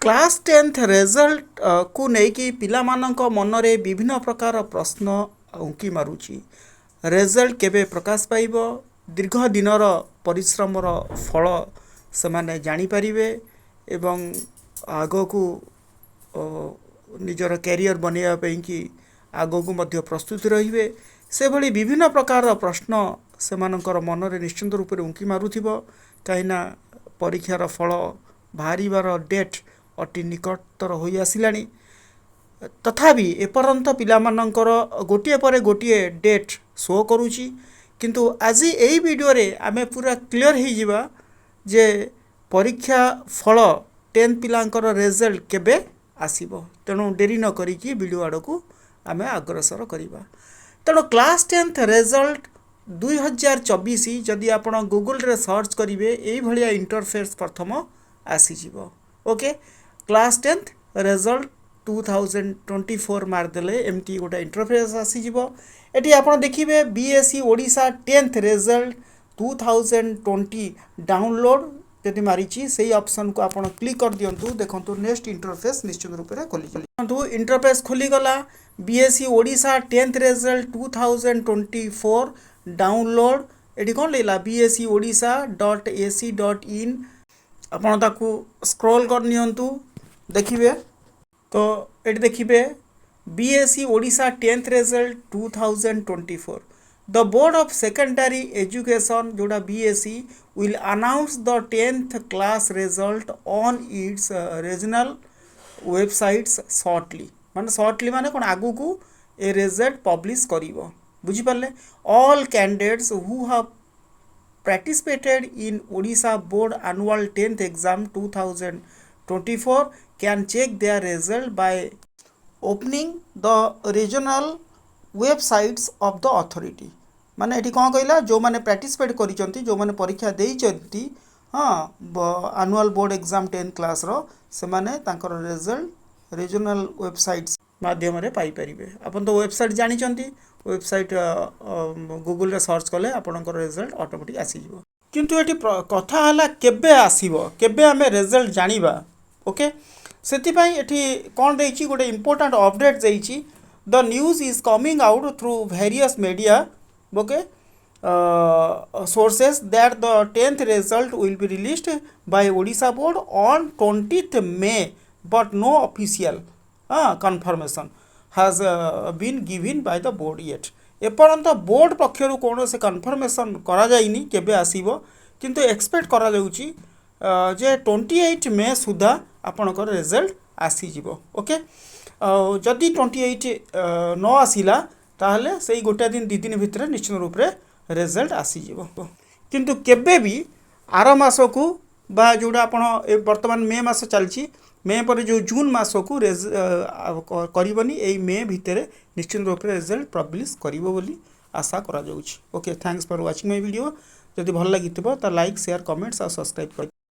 Class 10th result को लेकिन पिला मानक मनरे विभिन्न प्रकार प्रश्न उंकी मारुची। रिजल्ट केबे प्रकाश पाइब, दीर्घ दिनर परिश्रमर फल से माने जानी परिवे एवं आगो को निजर कैरियर बनैया कि आगो को मध्य प्रस्तुत रहिबे से भली विभिन्न प्रकार प्रश्न से मानकर मनरे निश्चित रूप से उंकी मारुथिबो। कहिना परीक्षार फल बाहर डेट अति निकटतर हो आसिलानी, तथापि एपर्यंत पिला मानकर गोटे पर गोटे डेट शो करुची। किंतु आज यही वीडियो रे आमे पूरा क्लियर हो जिबा जे परीक्षा फल 10 पिलांकर रिजल्ट केबे आसीबो। तेणु डेरी न करिकी वीडियो आड़ को आमे अग्रसर करिबा। तेणु क्लास 10th रिजल्ट 2024 जदि आपण गूगल रे सर्च करिवे एई भलिया इंटरफेस प्रथम आसी जिवो। ओके, क्लास 10th रिजल्ट 2024 मारदेले एमटी गोटे इंटरफेस आसी जिवो। एटी आपण देखिबे BSC Odisha 10th result 2020 download जदि मारिची सेही ऑप्शन को आपण क्लिक कर दियंतु। देखंतु नेक्स्ट इंटरफेस निश्चित रूप से खोली देखंतु इंटरफेस खोली गला। BSC Odisha 10th result 2024 download एटी कोन लेला बीएससी odisha.ac.in आपण ताकू स्क्रॉल कर नियंतु। देखिबे तो एटी देखिबे BSC Odisha 10th result 2024 the board of secondary education जोड़ा BSC will announce the 10th class result on its regional websites shortly. माने शॉर्टली माने कोन आगु को ए रिजल्ट पब्लिश करिवो। बुझी पाले all candidates who have participated in Odisha board annual 10th exam 2024 can check their result by opening the regional websites of the authority। माने एटी कौन कहला जो माने पार्टिसिपेट करिसंती जो माने परीक्षा देइचंती annual board exam 10th class रो से माने तांकर रिजल्ट रीजनल वेबसाइट्स माध्यम रे पाई परिबे। अपन तो वेबसाइट जानि चंती, वेबसाइट गूगल रे सर्च कले आपनकर रिजल्ट ऑटोमेटिक आसी जिवो। किंतु एटी कथा हला केबे आसीबो, केबे हमें रिजल्ट जानिबा। ओके, सेति पई एटी कोन देइची गोटे इंपोर्टेंट अपडेट देइची। The news is coming out through various media okay sources that the 10th result will be released by Odisha board on 20th May, but no official confirmation has been given by the board yet। एपर्यंत board पक्षर कौन से conformation करा जाइनी केबे आसीबो, किंतु expect करा जाउची जे 28 मे सुधा आपनकर रिजल्ट आसी जिवो। ओके, जदि 28 न आसिला ताहले सेही गोटे दिन 2 दिन भितर निश्चित रूप रे रिजल्ट आसी जिवो। किंतु केबे भी आर मास को बा जोड़ा आपण वर्तमान मे मास चलची, मे पर जो जून मास को करिवनी एई मे भितर निश्चित रूप से रिजल्ट पब्लिश करिवो बोली आशा करा जाउची। Okay, thanks for watching my video. जदि भल लागिथिबो त लाइक शेयर कमेंट्स और सब्सक्राइब कर।